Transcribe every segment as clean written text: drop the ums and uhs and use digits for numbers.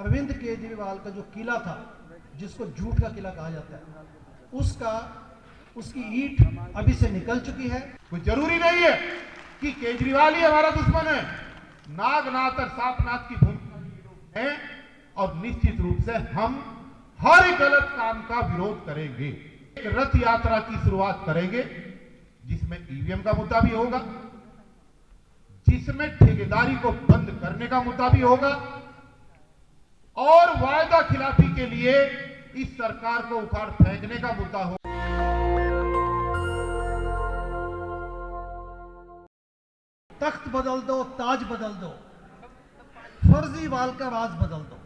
अरविंद केजरीवाल का जो किला था, जिसको झूठ का किला कहा जाता है, उसकी ईंट अभी से निकल चुकी है। कोई जरूरी नहीं है कि केजरीवाल ही हमारा दुश्मन है। नागनाथ और सापनाथ की भूमिका है और निश्चित रूप से हम हर गलत काम का विरोध करेंगे। एक रथ यात्रा की शुरुआत करेंगे जिसमें ईवीएम का मुद्दा भी होगा, जिसमें ठेकेदारी को बंद करने का मुद्दा भी होगा और वायदा खिलाफी के लिए इस सरकार को उखाड़ फेंकने का मुद्दा होगा। तख्त बदल दो, ताज बदल दो, फर्जीवाल का राज बदल दो।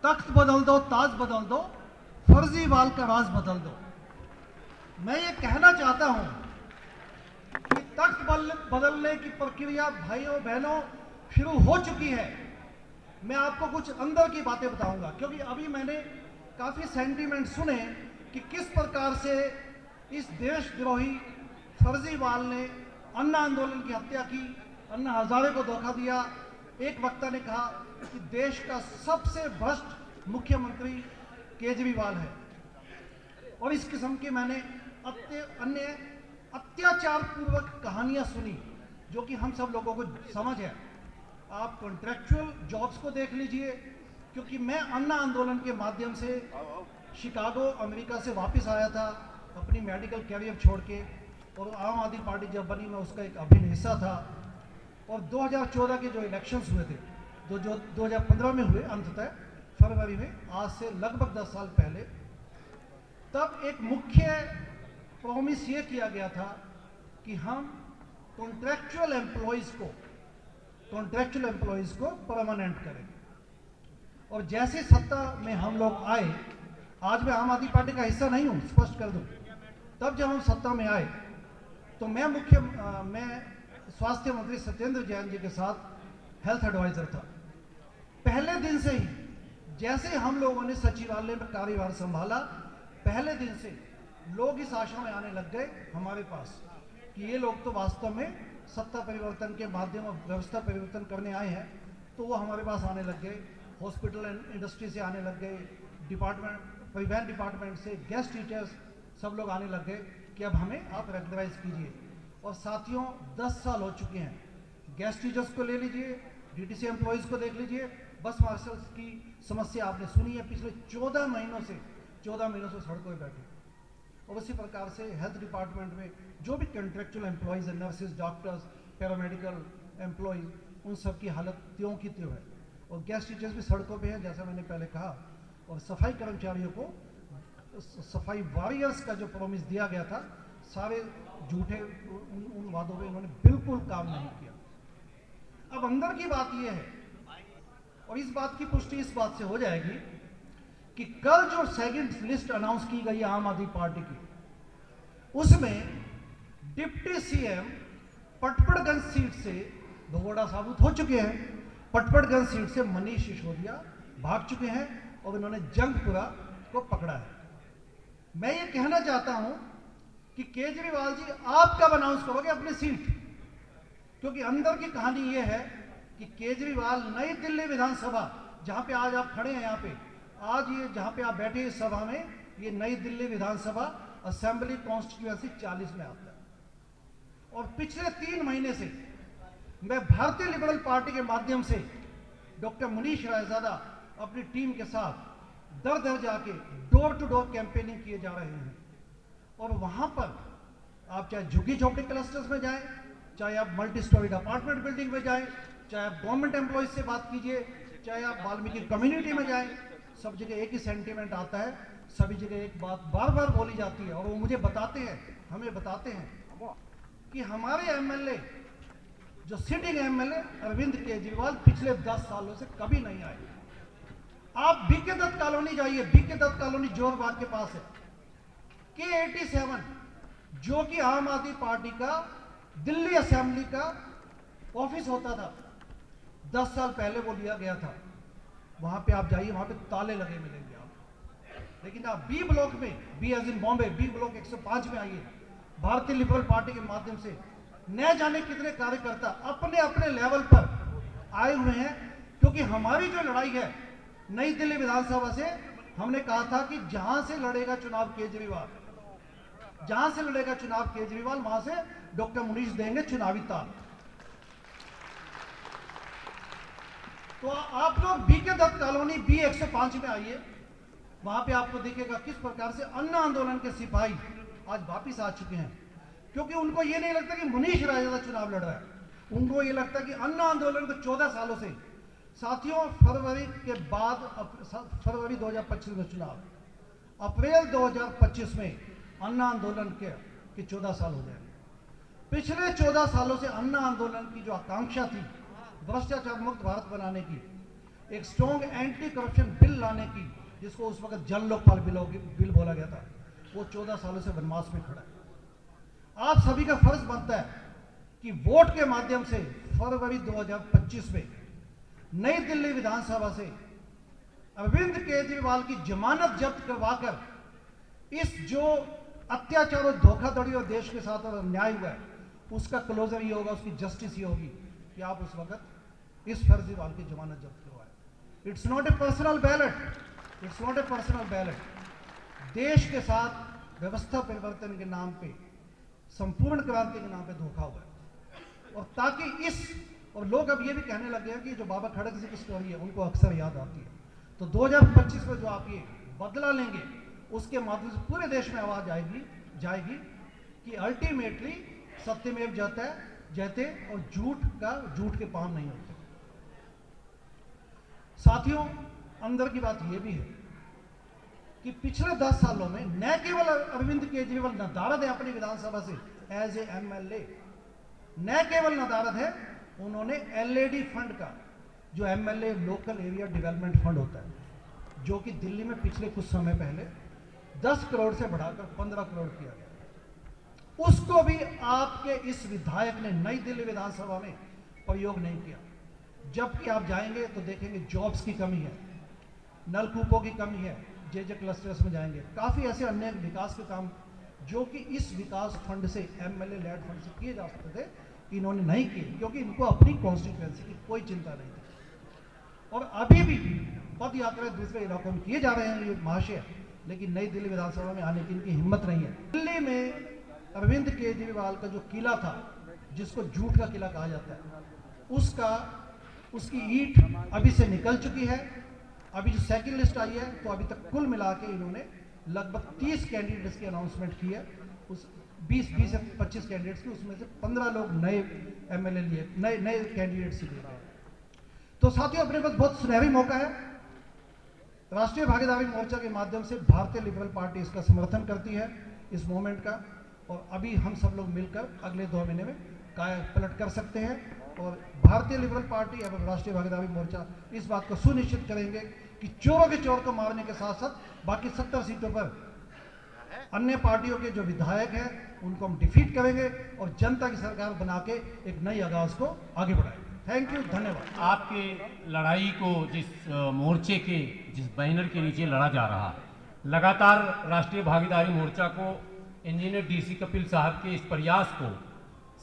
तख्त बदल दो, ताज बदल दो, फर्जीवाल का राज बदल दो। मैं ये कहना चाहता हूं कि तख्त बदलने की प्रक्रिया भाइयों बहनों शुरू हो चुकी है। मैं आपको कुछ अंदर की बातें बताऊंगा, क्योंकि अभी मैंने काफी सेंटीमेंट सुने कि किस प्रकार से इस देशद्रोही फर्जीवाल ने अन्ना आंदोलन की हत्या की, अन्ना हजारे को धोखा दिया। एक वक्ता ने कहा कि देश का सबसे भ्रष्ट मुख्यमंत्री केजरीवाल है। और इस किस्म की मैंने अन्य अत्याचार पूर्वक कहानियां सुनी जो कि हम सब लोगों को समझ है। आप कॉन्ट्रैक्चुअल जॉब्स को देख लीजिए, क्योंकि मैं अन्ना आंदोलन के माध्यम से शिकागो अमेरिका से वापस आया था अपनी मेडिकल कैरियर छोड़ के, और आम आदमी पार्टी जब बनी मैं उसका एक अभिन्न हिस्सा था। और 2014 के जो इलेक्शंस हुए थे, जो 2015 में हुए अंततः फरवरी में, आज से लगभग 10 साल पहले, तब एक मुख्य प्रॉमिस ये किया गया था कि हम कॉन्ट्रैक्चुअल एम्प्लॉयज को परमानेंट करेंगे। और जैसे सत्ता में हम लोग आए, आज मैं आम आदमी पार्टी का हिस्सा नहीं हूं, स्पष्ट कर दूं, तब जब हम सत्ता में आए तो मैं स्वास्थ्य मंत्री सत्येंद्र जैन जी के साथ हेल्थ एडवाइजर था। पहले दिन से ही जैसे हम लोगों ने सचिवालय में कार्यभार संभाला, पहले दिन से लोग इस आशा में आने लग गए हमारे पास कि ये लोग तो वास्तव में सत्ता परिवर्तन के माध्यम और व्यवस्था परिवर्तन करने आए हैं। तो वो हमारे पास आने लग गए, हॉस्पिटल एंड इंडस्ट्री से आने लग गए, परिवहन डिपार्टमेंट से, गेस्ट टीचर्स, सब लोग आने लग गए कि अब हमें आप रेगुलराइज कीजिए। और साथियों 10 साल हो चुके हैं। गेस्ट टीचर्स को ले लीजिए, डीटीसी एम्प्लॉयज़ को देख लीजिए, बस मार्शल्स की समस्या आपने सुनी है। पिछले 14 महीनों से सड़कों पर बैठे। और उसी प्रकार से हेल्थ डिपार्टमेंट में जो भी कॉन्ट्रैक्चुअल एम्प्लॉयज़ हैं, नर्सेज, डॉक्टर्स, पैरामेडिकल एम्प्लॉयज़, उन सब की हालत त्यों की त्यों है। और गेस्ट टीचर्स भी सड़कों पे हैं, जैसा मैंने पहले कहा। और सफाई कर्मचारियों को सफाई वॉरियर्स का जो प्रॉमिस दिया गया था, सारे झूठे उन वादों पे इन्होंने बिल्कुल काम नहीं किया। अब अंदर की बात यह है, और इस बात की पुष्टि इस बात से हो जाएगी कि कल जो सेकंड लिस्ट अनाउंस की गई आम आदमी पार्टी की, उसमें डिप्टी सीएम पटपड़गंज सीट से भगोड़ा साबित हो चुके हैं। पटपड़गंज सीट से मनीष सिसोदिया भाग चुके हैं और इन्होंने जंगपुरा को पकड़ा है। मैं ये कहना चाहता हूं कि केजरीवाल जी आप कब अनाउंस करोगे अपनी सीट, क्योंकि अंदर की कहानी ये है कि केजरीवाल नई दिल्ली विधानसभा, जहां पे आज आप खड़े हैं, यहाँ पे आज ये जहां पे आप बैठे इस सभा में, ये नई दिल्ली विधानसभा असेंबली कॉन्स्टिट्यूएंसी 40 में आता है। और पिछले 3 महीने से मैं भारतीय लिबरल पार्टी के माध्यम से डॉक्टर मुनीश रायजादा अपनी टीम के साथ दर दर जाके डोर टू डोर कैंपेनिंग किए जा रहे हैं। और वहां पर आप चाहे झुग्गी झोपड़ी क्लस्टर्स में जाएं, चाहे आप मल्टी स्टोरी अपार्टमेंट बिल्डिंग में जाएं, चाहे आप गवर्नमेंट एम्प्लॉयज से बात कीजिए, चाहे आप वाल्मीकि कम्युनिटी में जाएं, सब जगह एक ही सेंटीमेंट आता है। सभी जगह एक बात बार बार बोली जाती है, और वो मुझे बताते हैं, हमें बताते हैं कि हमारे एमएलए, जो सिटिंग एमएलए अरविंद केजरीवाल, पिछले 10 सालों से कभी नहीं आए। आप बीके दत्त कॉलोनी जाइए, बीके दत्त कॉलोनी जोरबाग के पास है, K87, जो कि आम आदमी पार्टी का दिल्ली असेंबली का ऑफिस होता था, 10 साल पहले वो लिया गया था। वहां पे आप जाइए, वहां पे ताले लगे मिलेंगे आप। लेकिन आप बी ब्लॉक में, B as in Bombay, B block 105 में आइए, भारतीय लिबरल पार्टी के माध्यम से न जाने कितने कार्यकर्ता अपने अपने लेवल पर आए हुए हैं, क्योंकि हमारी जो लड़ाई है नई दिल्ली विधानसभा से, हमने कहा था कि जहां से लड़ेगा चुनाव केजरीवाल, जहां से लड़ेगा चुनाव केजरीवाल, वहां से डॉक्टर मुनीश देंगे चुनावी ताल। तो आप लोग बीके दत्त कॉलोनी B105 में आइए, वहां पे आपको दिखेगा किस प्रकार से अन्ना आंदोलन के सिपाही आज वापिस आ चुके हैं। क्योंकि उनको ये नहीं लगता कि मुनीश रायजादा चुनाव लड़ रहा है, उनको ये लगता है कि अन्ना आंदोलन को 14 सालों से, साथियों फरवरी के बाद, फरवरी 2025 में चुनाव, अप्रैल 2025 में अन्ना आंदोलन के 14 साल हो जाएंगे। पिछले 14 सालों से अन्ना आंदोलन की जो आकांक्षा थी भ्रष्टाचार मुक्त भारत बनाने की, एक स्ट्रॉन्ग एंटी करप्शन बिल लाने की, जिसको उस वक्त जन लोकपाल बिल बोला गया था, वो 14 सालों से वनवास में खड़ा है। आप सभी का फर्ज बनता है कि वोट के माध्यम से फरवरी 2025 में नई दिल्ली विधानसभा से अरविंद केजरीवाल की जमानत जब्त करवाकर इस जो अत्याचार और धोखाधड़ी और देश के साथ और अन्याय हुआ है उसका क्लोजर ये होगा, उसकी जस्टिस ये होगी कि आप उस वक्त इस फर्जीवाल की जमानत जब्त करवाएं। It's not a personal ballot, it's not a personal ballot. देश के साथ व्यवस्था परिवर्तन के नाम पे, संपूर्ण क्रांति के नाम पे धोखा हुआ है। और ताकि इस, और लोग अब ये भी कहने लगे हैं कि जो बाबा खड़क जी की स्टोरी है उनको अक्सर याद आती है, तो 2025 में जो आप ये बदला लेंगे उसके माध्यम से पूरे देश में आवाज जाएगी कि अल्टीमेटली सत्यमेव जयते और झूठ के पाम नहीं होते। साथियों, अंदर की बात यह भी है कि पिछले 10 सालों में न केवल अरविंद केजरीवाल नदारद है अपनी विधानसभा से एज ए MLA, न केवल नदारद है, उन्होंने LAD फंड का, जो MLA local area development fund होता है, जो कि दिल्ली में पिछले कुछ समय पहले 10 करोड़ से बढ़ाकर 15 करोड़ किया गया, उसको भी आपके इस विधायक ने नई दिल्ली विधानसभा में प्रयोग नहीं किया। जबकि आप जाएंगे तो देखेंगे जॉब्स की कमी है, नलकूपों की कमी है, JJ क्लस्टर्स में जाएंगे, काफी ऐसे अन्य विकास के काम जो कि इस विकास फंड से, MLA लेड फंड से किए जा सकते थे, इन्होंने नहीं किए, क्योंकि इनको अपनी कॉन्स्टिट्यूएंसी की कोई चिंता नहीं थी। और अभी भी पद यात्रा दूसरे इलाकों में किए जा रहे हैं ये महाशय, लेकिन नई दिल्ली विधानसभा में आने की इनकी हिम्मत नहीं है। दिल्ली में अरविंद केजरीवाल का जो किला था, जिसको झूठ का किला कहा जाता है, उसकी ईंट अभी से निकल चुकी है। अभी जो सेकंड लिस्ट आई है, तो अभी तक कुल मिला के इन्होंने लगभग 30 कैंडिडेट्स की अनाउंसमेंट की है, उस 20 से 25 कैंडिडेट्स की, उसमें से 15 लोग नए MLA लिए, नए कैंडिडेट्स लिए गए। तो साथियों, अपने पास बहुत सुनहरी मौका है। राष्ट्रीय भागीदारी मोर्चा के माध्यम से भारतीय लिबरल पार्टी इसका समर्थन करती है, इस मूवमेंट का, और अभी हम सब लोग मिलकर अगले 2 महीने में काया पलट कर सकते हैं। और भारतीय लिबरल पार्टी एवं राष्ट्रीय भागीदारी मोर्चा इस बात को सुनिश्चित करेंगे कि चोरों के चोर को मारने के साथ साथ बाकी 70 सीटों पर अन्य पार्टियों के जो विधायक हैं उनको हम डिफीट करेंगे और जनता की सरकार बना के एक नई आगाज को आगे बढ़ाएंगे। थैंक यू, धन्यवाद। आपके लड़ाई को जिस मोर्चे के, जिस बैनर के नीचे लड़ा जा रहा, लगातार राष्ट्रीय भागीदारी मोर्चा को, इंजीनियर DC कपिल साहब के इस प्रयास को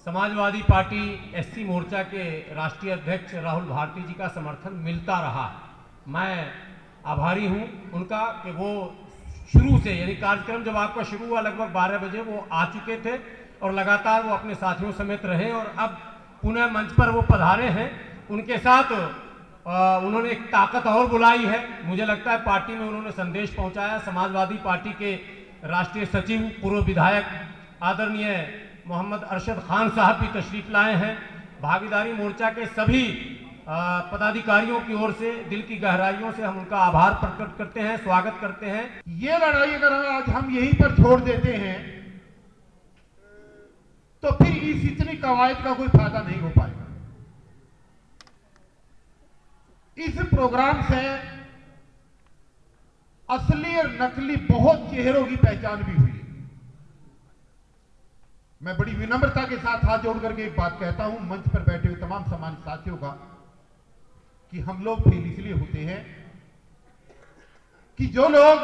समाजवादी पार्टी SC मोर्चा के राष्ट्रीय अध्यक्ष राहुल भारती जी का समर्थन मिलता रहा। मैं आभारी हूं उनका कि वो शुरू से, यानी कार्यक्रम जब आपका शुरू हुआ लगभग 12 बजे वो आ चुके थे और लगातार वो अपने साथियों समेत रहे और अब पुनः मंच पर वो पधारे हैं। उनके साथ उन्होंने एक ताकत और बुलाई है। मुझे लगता है पार्टी में उन्होंने संदेश पहुंचाया। समाजवादी पार्टी के राष्ट्रीय सचिव, पूर्व विधायक आदरणीय मोहम्मद अरशद खान साहब भी तशरीफ लाए हैं। भागीदारी मोर्चा के सभी पदाधिकारियों की ओर से दिल की गहराइयों से हम उनका आभार प्रकट करते हैं, स्वागत करते हैं। ये लड़ाई अगर आज हम यहीं पर छोड़ देते हैं तो फिर इस इतनी कवायद का कोई फायदा नहीं हो पाएगा। इस प्रोग्राम से असली और नकली बहुत चेहरों की पहचान भी हुई है। मैं बड़ी विनम्रता के साथ हाथ जोड़ करके एक बात कहता हूं मंच पर बैठे हुए तमाम सम्मानित साथियों का, कि हम लोग फेल इसलिए होते हैं कि जो लोग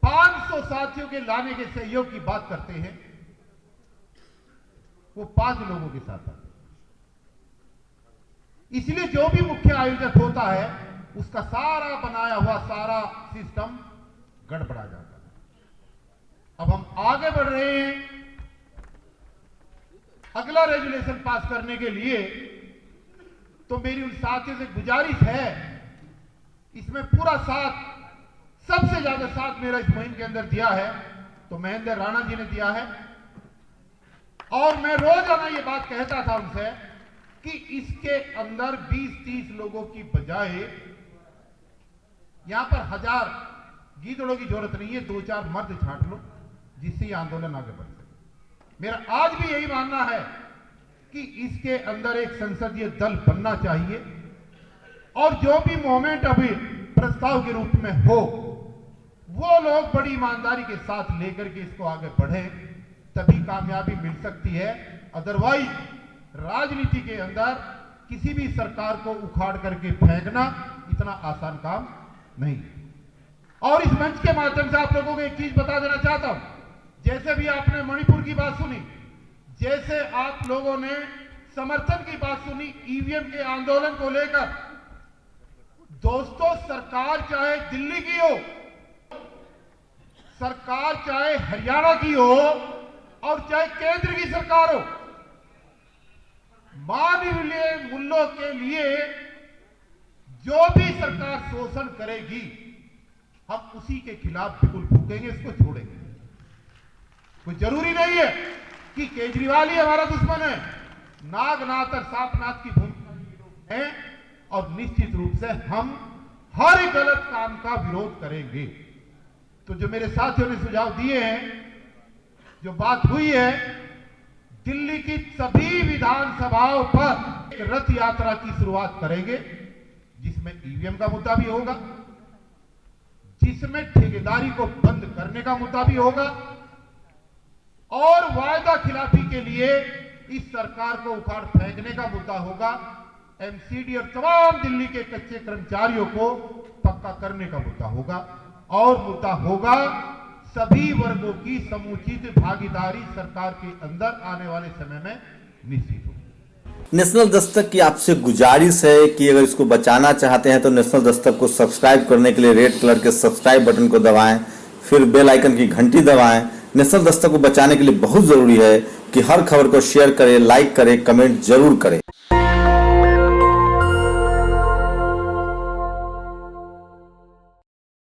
500 साथियों के लाने के सहयोग की बात करते हैं वो 5 लोगों के साथ आते हैं। इसलिए जो भी मुख्य आयोजक होता है उसका सारा बनाया हुआ सारा सिस्टम गड़बड़ा जाता है। अब हम आगे बढ़ रहे हैं अगला रेजुलेशन पास करने के लिए, तो मेरी उन साथियों से गुजारिश है, इसमें पूरा साथ, सबसे ज्यादा साथ मेरा इस मुहिम के अंदर दिया है तो महेंद्र राणा जी ने दिया है। और मैं रोजाना ये बात कहता था उनसे कि इसके अंदर 20-30 लोगों की बजाय यहां पर 1000 गीदड़ों की जरूरत नहीं है, 2-4 मर्द छांट लो जिससे ये आंदोलन आगे बढ़ सके। मेरा आज भी यही मानना है कि इसके अंदर एक संसदीय दल बनना चाहिए और जो भी मूवमेंट अभी प्रस्ताव के रूप में हो वो लोग बड़ी ईमानदारी के साथ लेकर के इसको आगे बढ़े, तभी कामयाबी मिल सकती है। अदरवाइज राजनीति के अंदर किसी भी सरकार को उखाड़ करके फेंकना इतना आसान काम नहीं। और इस मंच के माध्यम से आप लोगों को एक चीज बता देना चाहता हूं, जैसे भी आपने मणिपुर की बात सुनी, जैसे आप लोगों ने समर्थन की बात सुनी ईवीएम के आंदोलन को लेकर, दोस्तों सरकार चाहे दिल्ली की हो, सरकार चाहे हरियाणा की हो और चाहे केंद्र की सरकार हो, मानवीय मूल्यों के लिए जो भी सरकार शोषण करेगी हम उसी के खिलाफ बिल्कुल भूकेंगे, इसको छोड़ेंगे। कोई जरूरी नहीं है कि केजरीवाल ही हमारा दुश्मन है, नागनाथ और सापनाथ की भूमिका है और निश्चित रूप से हम हर गलत काम का विरोध करेंगे। तो जो मेरे साथियों ने सुझाव दिए हैं, जो बात हुई है, दिल्ली की सभी विधानसभाओं पर एक रथ यात्रा की शुरुआत करेंगे जिसमें ईवीएम का मुद्दा भी होगा, जिसमें ठेकेदारी को बंद करने का मुद्दा भी होगा और वायदा खिलाफी के लिए इस सरकार को उखाड़ फेंकने का मुद्दा होगा। एमसीडी और तमाम दिल्ली के कच्चे कर्मचारियों को पक्का करने का मुद्दा होगा और मुद्दा होगा सभी वर्गों की समुचित भागीदारी सरकार के अंदर आने वाले समय में निश्चित होगी। नेशनल दस्तक की आपसे गुजारिश है कि अगर इसको बचाना चाहते हैं तो नेशनल दस्तक को सब्सक्राइब करने के लिए रेड कलर के सब्सक्राइब बटन को दबाएं, फिर बेल आइकन की घंटी दबाएं। नेशनल दस्तक को बचाने के लिए बहुत जरूरी है कि हर खबर को शेयर करें, लाइक करें, कमेंट जरूर करें।